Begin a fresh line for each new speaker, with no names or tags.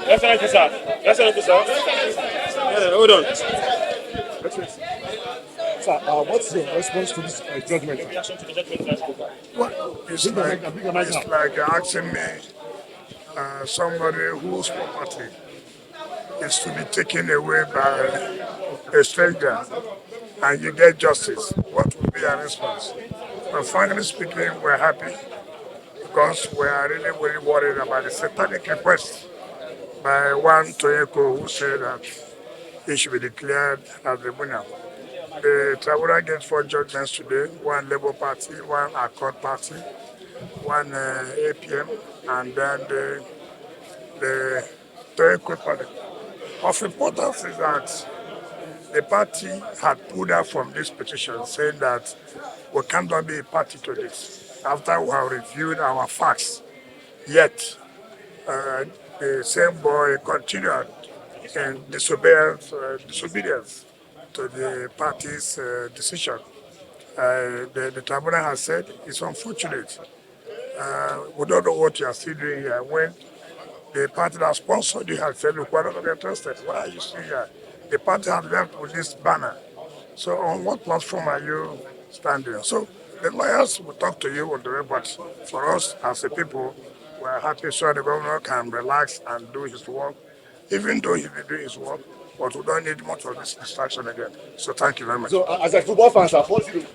Excellency, sir. Excellency, sir. Hold on.
Sir, what's your response to this judgment?
Well, it's like asking me somebody whose property is to be taken away by a stranger and you get justice. What would be our response? But frankly speaking, we're happy because we are really, really worried about the satanic request by one Tonye who said that he should be declared as the winner. The Tribunal gave 4 judgments today, one Labour Party, one Accord Party, one APM, and then the Tonye Party. Of importance is that the party had pulled out from this petition saying that we cannot be a party to this after we have reviewed our facts. Yet, the same boy continued in disobedience to the party's decision. The tribunal has said it's unfortunate. We don't know what you are still doing here when the party that sponsored you has said, look, we're not interested. Why are you still here? The party has left with this banner. So on what platform are you standing? So the lawyers will talk to you on the way, but for us as a people, we're happy so the governor can relax and do his work, even though he will do his work, but we don't need much of this distraction again. So thank you very much.
So, as a football fan, sir, how do you